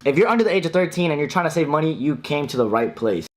If you're under the age of 13 and you're trying to save money, you came to the right place.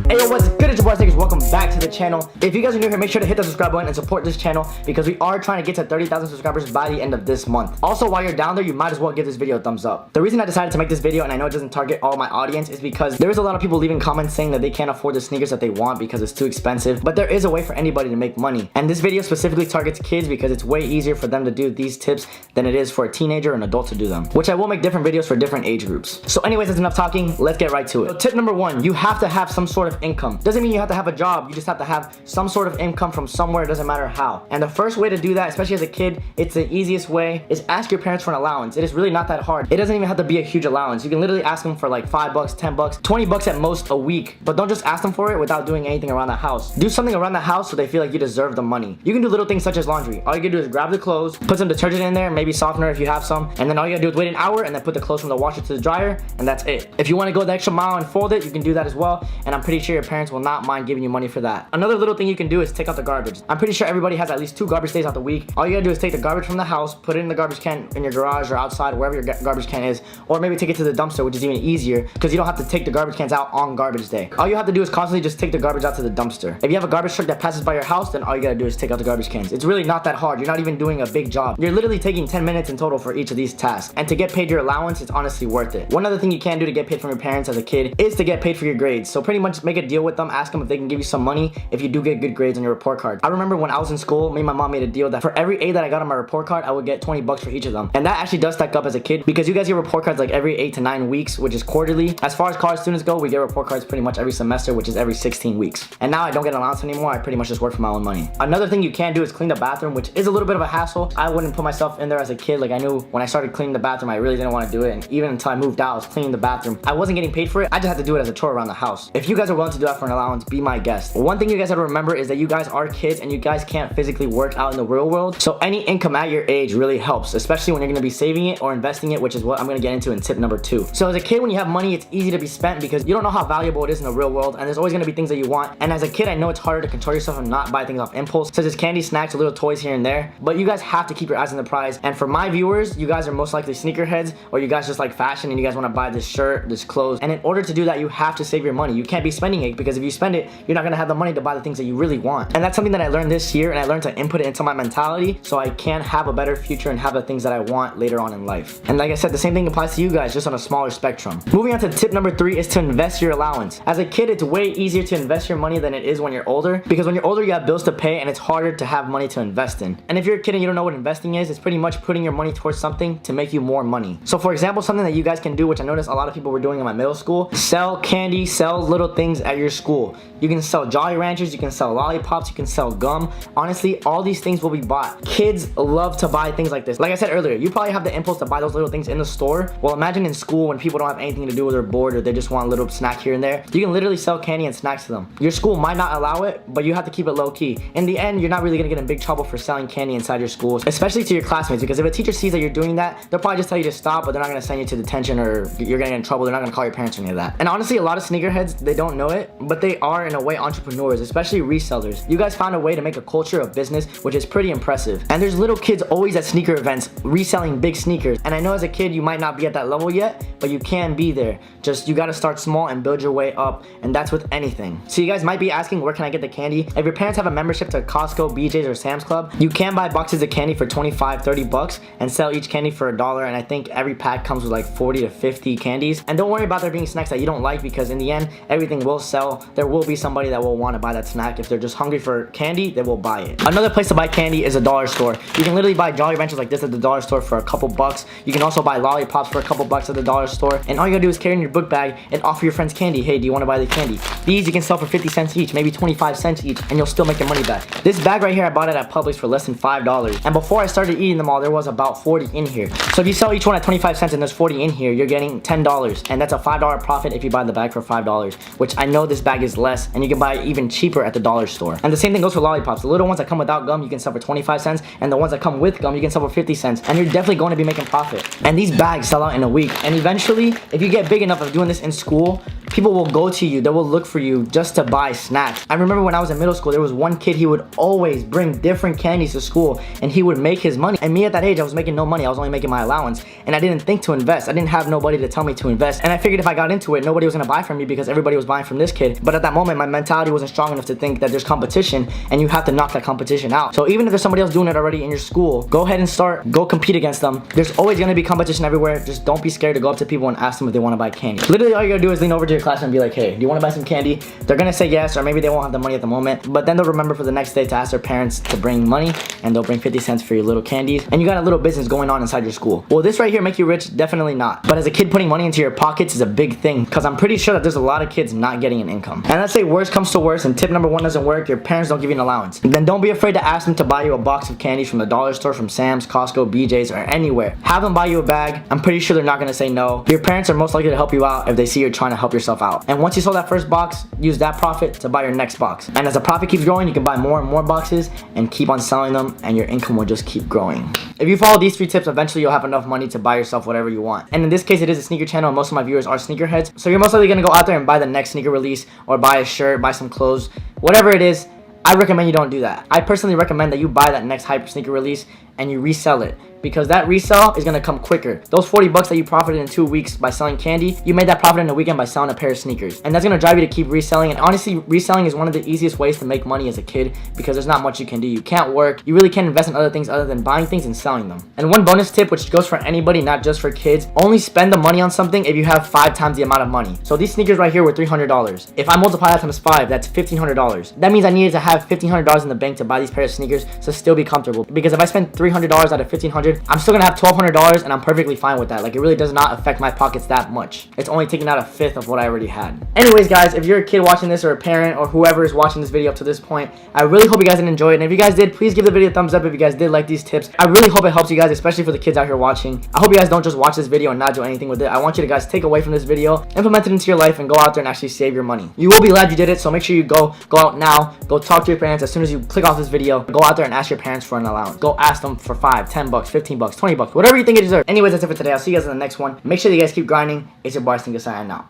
Hey yo, what's good? It's your boy Stickers. Welcome back to the channel. If you guys are new here, make sure to hit the subscribe button and support this channel because we are trying to get to 30,000 subscribers by the end of this month. Also, while you're down there, you might as well give this video a thumbs up. The reason I decided to make this video, and I know it doesn't target all my audience, is because there is a lot of people leaving comments saying that they can't afford the sneakers that they want because it's too expensive, but there is a way for anybody to make money. And this video specifically targets kids because it's way easier for them to do these tips than it is for a teenager or an adult to do them, which I will make different videos for different age groups. So anyways, that's enough talking. Let's get right to it. So tip number one, you have to have some sort of income. Doesn't mean you have to have a job, you just have to have some sort of income from somewhere, it doesn't matter how. And the first way to do that, especially as a kid, it's the easiest way, is ask your parents for an allowance. It is really not that hard. It doesn't even have to be a huge allowance. You can literally ask them for like $5, $10, $20 at most a week, but don't just ask them for it without doing anything around the house. Do something around the house so they feel like you deserve the money. You can do little things such as laundry. All you gotta do is grab the clothes, put some detergent in there, maybe softener if you have some, and then all you gotta do is wait an hour and then put the clothes from the washer to the dryer, and that's it. If you want to go the extra mile and fold it, you can do that as well, and I'm pretty sure your parents will not mind giving you money for that. Another little thing you can do is take out the garbage. I'm pretty sure everybody has at least 2 garbage days out the week. All you gotta do is take the garbage from the house, put it in the garbage can in your garage or outside, wherever your garbage can is, or maybe take it to the dumpster, which is even easier because you don't have to take the garbage cans out on garbage day. All you have to do is constantly just take the garbage out to the dumpster. If you have a garbage truck that passes by your house, then all you gotta do is take out the garbage cans. It's really not that hard. You're not even doing a big job. You're literally taking 10 minutes in total for each of these tasks. And to get paid your allowance, it's honestly worth it. One other thing you can do to get paid from your parents as a kid is to get paid for your grades. So pretty much make a deal with them, ask them if they can give you some money if you do get good grades on your report card. I remember when I was in school, me and my mom made a deal that for every A that I got on my report card, I would get $20 for each of them. And that actually does stack up as a kid because you guys get report cards like every 8 to 9 weeks, which is quarterly. As far as college students go, we get report cards pretty much every semester, which is every 16 weeks. And now I don't get an allowance anymore. I pretty much just work for my own money. Another thing you can do is clean the bathroom, which is a little bit of a hassle. I wouldn't put myself in there as a kid. Like I knew when I started cleaning the bathroom, I really didn't want to do it. And even until I moved out, I was cleaning the bathroom. I wasn't getting paid for it. I just had to do it as a chore around the house. If you guys are willing to do that for an allowance, be my guest. One thing you guys have to remember is that you guys are kids and you guys can't physically work out in the real world. So any income at your age really helps, especially when you're going to be saving it or investing it, which is what I'm going to get into in tip number 2. So as a kid, when you have money, it's easy to be spent because you don't know how valuable it is in the real world, and there's always going to be things that you want. And as a kid, I know it's harder to control yourself and not buy things off impulse, such as candy, snacks, or little toys here and there, but you guys have to keep your eyes on the prize. And for my viewers, you guys are most likely sneakerheads, or you guys just like fashion and you guys want to buy this shirt, this clothes, and in order to do that, you have to save your money. You can't be spending it because if you spend it, you're not going to have the money to buy the things that you really want. And that's something that I learned this year, and I learned to input it into my mentality so I can have a better future and have the things that I want later on in life. And like I said, the same thing applies to you guys, just on a smaller spectrum. Moving on to tip number 3 is to invest your allowance. As a kid, it's way easier to invest your money than it is when you're older, because when you're older, you have bills to pay and it's harder to have money to invest in. And if you're a kid and you don't know what investing is, it's pretty much putting your money towards something to make you more money. So for example, something that you guys can do, which I noticed a lot of people were doing in my middle school, sell candy, sell little things at your school. You can sell Jolly Ranchers, you can sell lollipops, you can sell gum. Honestly, all these things will be bought. Kids love to buy things like this. Like I said earlier, you probably have the impulse to buy those little things in the store. Well, imagine in school when people don't have anything to do, or they're bored, or they just want a little snack here and there. You can literally sell candy and snacks to them. Your school might not allow it, but you have to keep it low key. In the end, you're not really gonna get in big trouble for selling candy inside your schools, especially to your classmates, because if a teacher sees that you're doing that, they'll probably just tell you to stop, but they're not gonna send you to detention or you're gonna get in trouble. They're not gonna call your parents or any of that. And honestly, a lot of sneakerheads, they don't know it, but they are in a way entrepreneurs, especially resellers. You guys found a way to make a culture of business, which is pretty impressive. And there's little kids always at sneaker events reselling big sneakers. And I know as a kid, you might not be at that level yet, but you can be there. Just you gotta start small and build your way up, and that's with anything. So you guys might be asking, where can I get the candy? If your parents have a membership to Costco, BJ's, or Sam's Club, you can buy boxes of candy for 25, 30 bucks and sell each candy for $1. And I think every pack comes with like 40 to 50 candies. And don't worry about there being snacks that you don't like, because in the end, everything will sell. There will be somebody that will want to buy that snack. If they're just hungry for candy, they will buy it. Another place to buy candy is a dollar store. You can literally buy Jolly Ranchers like this at the dollar store for a couple bucks. You can also buy lollipops for a couple bucks at the dollar store. And all you gotta do is carry in your book bag and offer your friends candy. Hey, do you want to buy the candy? These you can sell for 50 cents each, maybe 25 cents each, and you'll still make your money back. This bag right here, I bought it at Publix for less than $5. And before I started eating them all, there was about 40 in here. So if you sell each one at 25 cents and there's 40 in here, you're getting $10. And that's a $5 profit if you buy the bag for $5, which I know this bag is less, and you can buy it even cheaper at the dollar store. And the same thing goes for lollipops. The little ones that come without gum, you can sell for 25 cents, and the ones that come with gum, you can sell for 50 cents, and you're definitely going to be making profit. And these bags sell out in a week. And eventually, if you get big enough of doing this in school, People will go to you, they will look for you just to buy snacks. I remember when I was in middle school, there was one kid, he would always bring different candies to school and he would make his money. And me at that age, I was making no money. I was only making my allowance and I didn't think to invest. I didn't have nobody to tell me to invest. And I figured if I got into it, nobody was gonna buy from me because everybody was buying from this kid. But at that moment, my mentality wasn't strong enough to think that there's competition and you have to knock that competition out. So even if there's somebody else doing it already in your school, go ahead and start, go compete against them. There's always gonna be competition everywhere. Just don't be scared to go up to people and ask them if they wanna buy candy. Literally all you gotta do is lean over to your classmate and be like, hey, do you wanna buy some candy? They're gonna say yes, or maybe they won't have the money at the moment, but then they'll remember for the next day to ask their parents to bring money and they'll bring 50 cents for your little candies and you got a little business going on inside your school. Will this right here make you rich? Definitely not. But as a kid, putting money into your pockets is a big thing because I'm pretty sure that there's a lot of kids not getting an income. And let's say worst comes to worst and tip number 1 doesn't work, your parents don't give you an allowance. Then don't be afraid to ask them to buy you a box of candies from the dollar store, from Sam's, Costco, BJ's, or anywhere. Have them buy you a bag. I'm pretty sure they're not gonna say no. Your parents are most likely to help you out if they see you're trying to help yourself out. And once you sell that first box, use that profit to buy your next box. And as the profit keeps growing, you can buy more and more boxes and keep on selling them and your income will just keep growing. If you follow these 3 tips, eventually you'll have enough money to buy yourself whatever you want. And in this case, it is a sneaker channel and most of my viewers are sneakerheads. So you're most likely gonna go out there and buy the next sneaker release or buy a shirt, buy some clothes, whatever it is. I recommend you don't do that. I personally recommend that you buy that next hype sneaker release and you resell it, because that resell is gonna come quicker. Those 40 bucks that you profited in 2 weeks by selling candy, you made that profit in a weekend by selling a pair of sneakers. And that's gonna drive you to keep reselling. And honestly, reselling is one of the easiest ways to make money as a kid because there's not much you can do. You can't work. You really can't invest in other things other than buying things and selling them. And one bonus tip, which goes for anybody, not just for kids, only spend the money on something if you have 5 times the amount of money. So these sneakers right here were $300. If I multiply that times 5, that's $1,500. That means I needed to have $1,500 in the bank to buy these pair of sneakers to still be comfortable. Because if I spend $300 out of $1,500, I'm still gonna have $1,200 and I'm perfectly fine with that. Like, it really does not affect my pockets that much. It's only taking out 1/5 of what I already had. Anyways, guys, if you're a kid watching this or a parent or whoever is watching this video up to this point, I really hope you guys did enjoy it. And if you guys did, please give the video a thumbs up if you guys did like these tips. I really hope it helps you guys, especially for the kids out here watching. I hope you guys don't just watch this video and not do anything with it. I want you to guys take away from this video, implement it into your life, and go out there and actually save your money. You will be glad you did it, so make sure you go out now, go talk to your parents. As soon as you click off this video, go out there and ask your parents for an allowance. Go ask them for 5, 10 bucks, 15 bucks, 20 bucks, whatever you think you deserve. Anyways, that's it for today. I'll see you guys in the next one. Make sure that you guys keep grinding. It's your boy Stinker signing out.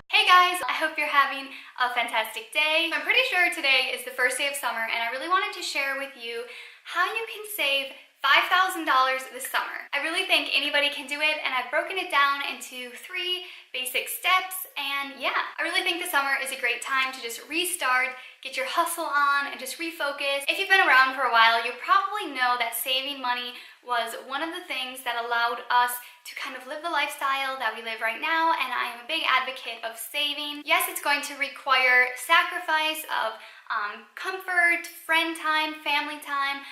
Hey guys, I hope you're having a fantastic day. I'm pretty sure today is the first day of summer and I really wanted to share with you how you can save $5,000 this summer. I really think anybody can do it and I've broken it down into 3 basic steps, and yeah, I really think the summer is a great time to just restart, get your hustle on, and just refocus. If you've been around for a while, you probably know that saving money was one of the things that allowed us to kind of live the lifestyle that we live right now, and I am a big advocate of saving. Yes, it's going to require sacrifice of comfort, friend time, family time,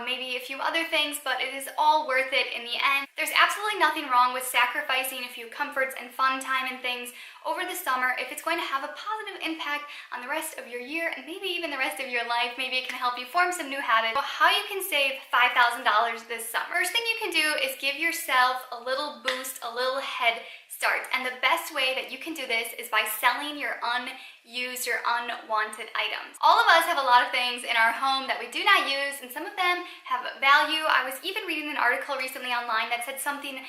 maybe a few other things, but it is all worth it in the end. There's absolutely nothing wrong with sacrificing a few comforts and fun time and things over the summer if it's going to have a positive impact on the rest of your year and maybe even the rest of your life. Maybe it can help you form some new habits. So how you can save $5,000 this summer. First thing you can do is give yourself a little boost, a little head start. And the best way that you can do this is by selling your unused or unwanted items. All of us have a lot of things in our home that we do not use, and some of them have value. I was even reading an article recently online that said something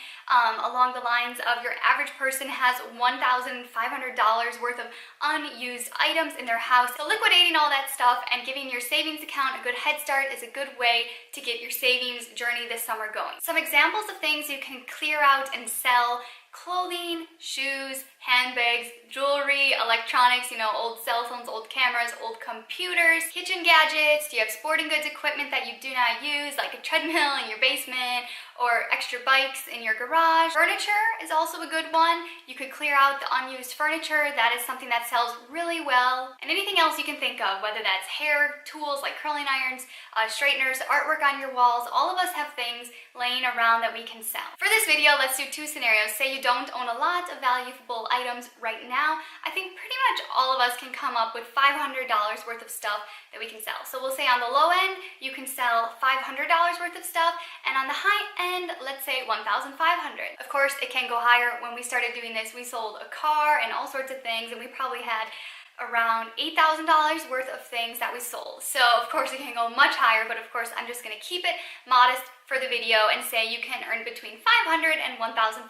along the lines of your average person has $1,500 worth of unused items in their house. So liquidating all that stuff and giving your savings account a good head start is a good way to get your savings journey this summer going. Some examples of things you can clear out and sell: clothing, shoes, handbags, jewelry, electronics, old cell phones, old cameras, old computers, kitchen gadgets. Do you have sporting goods equipment that you do not use, like a treadmill in your basement or extra bikes in your garage? Furniture is also a good one. You could clear out the unused furniture. That is something that sells really well. And anything else you can think of, whether that's hair tools like curling irons, straighteners, artwork on your walls. All of us have things laying around that we can sell. For this video, let's do 2 scenarios. Say you don't own a lot of valuable items right now. I think pretty much all of us can come up with $500 worth of stuff that we can sell. So we'll say on the low end, you can sell $500 worth of stuff, and on the high end, let's say $1,500. Of course, it can go higher. When we started doing this, we sold a car and all sorts of things, and we probably had around $8,000 worth of things that we sold. So of course it can go much higher, but of course I'm just gonna keep it modest for the video and say you can earn between $500 and $1,500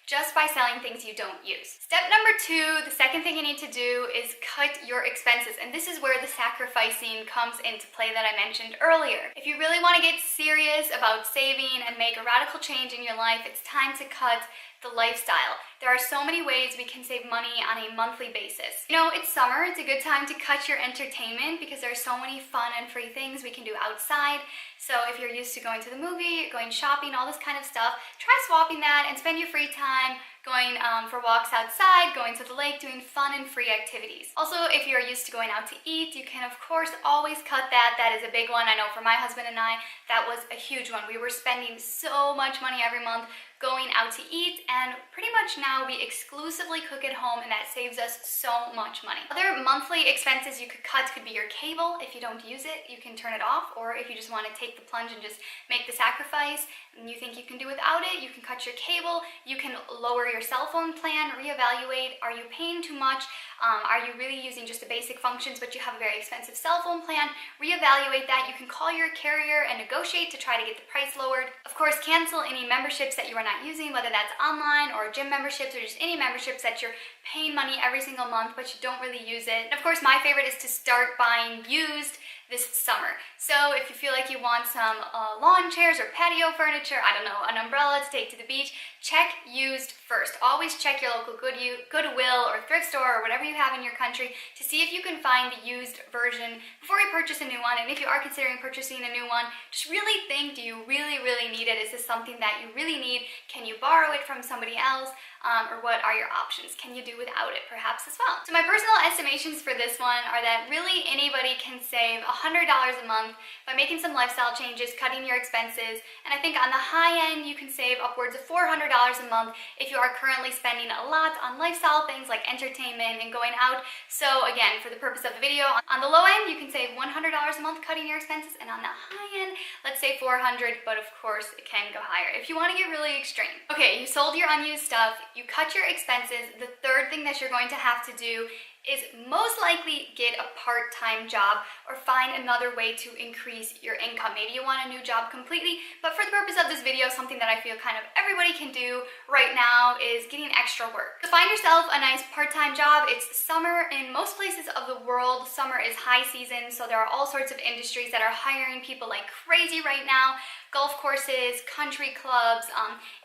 just by selling things you don't use. Step number 2, the second thing you need to do is cut your expenses. And this is where the sacrificing comes into play that I mentioned earlier. If you really want to get serious about saving and make a radical change in your life, it's time to cut the lifestyle. There are so many ways we can save money on a monthly basis. You know, it's summer, it's a good time to cut your entertainment because there are so many fun and free things we can do outside. So if you're used to going to the movie, going shopping, all this kind of stuff, try swapping that and spend your free time going for walks outside, going to the lake, doing fun and free activities. Also, if you're used to going out to eat, you can of course always cut that. That is a big one. I know for my husband and I, that was a huge one. We were spending so much money every month going out to eat, and pretty much now we exclusively cook at home, and that saves us so much money. Other monthly expenses you could cut could be your cable. If you don't use it, you can turn it off, or if you just want to take the plunge and just make the sacrifice and you think you can do without it, you can cut your cable. You can lower your cell phone plan, reevaluate. Are you paying too much? Are you really using just the basic functions but you have a very expensive cell phone plan? Reevaluate that. You can call your carrier and negotiate to try to get the price lowered. Of course, cancel any memberships that you are not using, whether that's online or gym memberships or just any memberships that you're paying money every single month but you don't really use it. And of course, my favorite is to start buying used this summer. So if you feel like you want some lawn chairs or patio furniture, I don't know, an umbrella to take to the beach, check used first. Always check your local Goodwill or thrift store or whatever you have in your country to see if you can find the used version before you purchase a new one. And if you are considering purchasing a new one, just really think, do you really need it? Is this something that you really need? Can you borrow it from somebody else? Or what are your options? Can you do without it perhaps as well? So my personal estimations for this one are that really anybody can save $100 a month by making some lifestyle changes, cutting your expenses, and I think on the high end you can save upwards of $400 a month if you are currently spending a lot on lifestyle things like entertainment and going out. So again, for the purpose of the video, on the low end you can save $100 a month cutting your expenses, and on the high end, let's say $400, but of course it can go higher if you want to get really extreme. Okay, you sold your unused stuff, you cut your expenses. The third thing that you're going to have to do is most likely get a part-time job or find another way to increase your income. Maybe you want a new job completely, but for the purpose of this video, something that I feel kind of everybody can do right now is getting extra work. So find yourself a nice part-time job. It's summer in most places of the world. Summer is high season, so there are all sorts of industries that are hiring people like crazy right now. Golf courses, country clubs,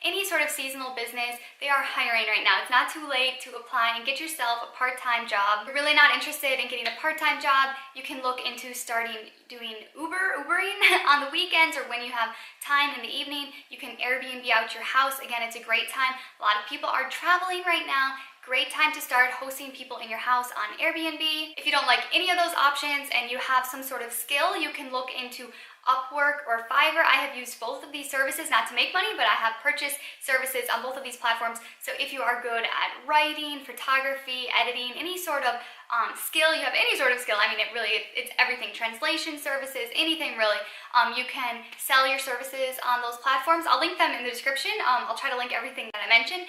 any sort of seasonal business, they are hiring right now. It's not too late to apply and get yourself a part-time job. If you're really not interested in getting a part-time job, you can look into starting doing Ubering on the weekends, or when you have time in the evening, you can Airbnb out your house. Again, it's a great time. A lot of people are traveling right now. Great time to start hosting people in your house on Airbnb. If you don't like any of those options and you have some sort of skill, you can look into Upwork or Fiverr. I have used both of these services, not to make money, but I have purchased services on both of these platforms. So if you are good at writing, photography, editing, any sort of skill, you have any sort of skill, I mean, it's everything, translation services, anything really, you can sell your services on those platforms. I'll link them in the description. I'll try to link everything that I mentioned.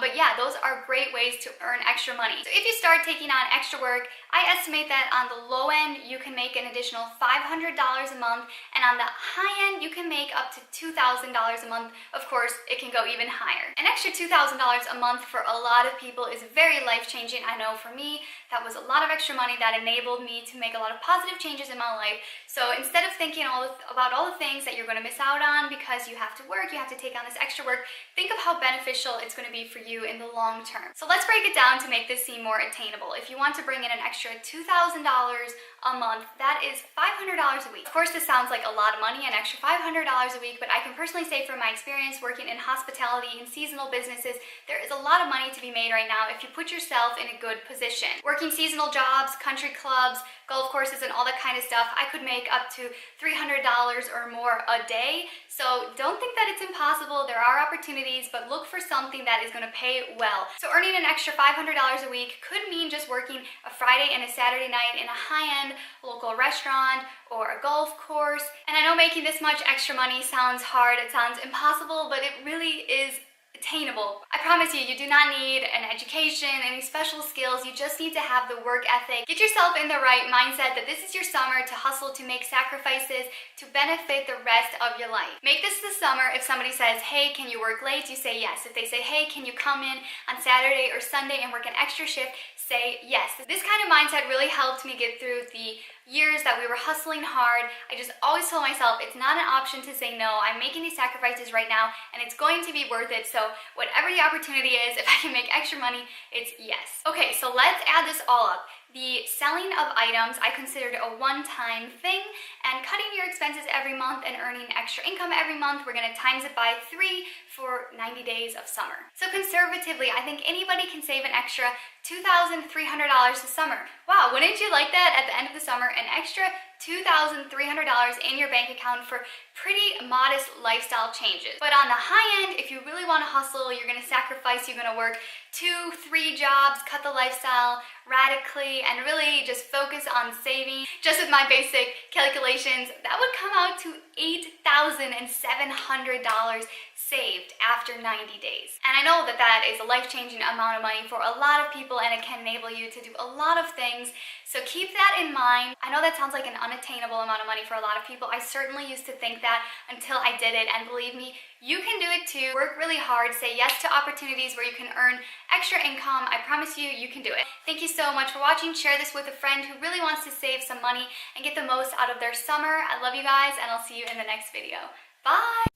But yeah, those are great ways to earn extra money. So if you start taking on extra work, I estimate that on the low end, you can make an additional $500 a month, and on the high end, you can make up to $2,000 a month. Of course, it can go even higher. An extra $2,000 a month for a lot of people is very life-changing. I know for me, that was a lot of extra money that enabled me to make a lot of positive changes in my life. So instead of thinking about all the things that you're going to miss out on because you have to work, you have to take on this extra work, think of how beneficial it's going to be for you in the long term. So let's break it down to make this seem more attainable. If you want to bring in an extra $2,000 a month, that is $500 a week. Of course, this sounds like a lot of money, an extra $500 a week, but I can personally say from my experience working in hospitality and seasonal businesses, there is a lot of money to be made right now if you put yourself in a good position. Working seasonal jobs, country clubs, golf courses, and all that kind of stuff, I could make up to $300 or more a day. So don't think that it's impossible. There are opportunities, but look for something that is going to pay well. So earning an extra $500 a week could mean just working a Friday and a Saturday night in a high-end local restaurant or a golf course. And I know making this much extra money sounds hard, it sounds impossible, but it really is attainable. I promise you, you do not need an education, any special skills. You just need to have the work ethic. Get yourself in the right mindset that this is your summer to hustle, to make sacrifices, to benefit the rest of your life. Make this the summer. If somebody says, hey, can you work late? You say yes. If they say, hey, can you come in on Saturday or Sunday and work an extra shift? Say yes. This kind of mindset really helped me get through the years that we were hustling hard. I just always told myself it's not an option to say no. I'm making these sacrifices right now and it's going to be worth it. So whatever the opportunity is, if I can make extra money, it's yes. Okay, so let's add this all up. The selling of items I considered a one-time thing, and cutting your expenses every month and earning extra income every month, we're gonna times it by 3 for 90 days of summer. So conservatively, I think anybody can save an extra $2,300 this summer. Wow, wouldn't you like that at the end of the summer? An extra $2,300 in your bank account for pretty modest lifestyle changes. But on the high end, if you really want to hustle, you're going to sacrifice, you're going to work 2-3 jobs, cut the lifestyle radically, and really just focus on saving. Just with my basic calculations, that would come out to $8,700 saved after 90 days. And I know that that is a life-changing amount of money for a lot of people, and it can enable you to do a lot of things. So keep that in mind. I know that sounds like an unattainable amount of money for a lot of people. I certainly used to think that until I did it, and believe me, you can do it too. Work really hard, say yes to opportunities where you can earn extra income. I promise you, you can do it. Thank you so much for watching. Share this with a friend who really wants to save some money and get the most out of their summer. I love you guys, and I'll see you in the next video. Bye!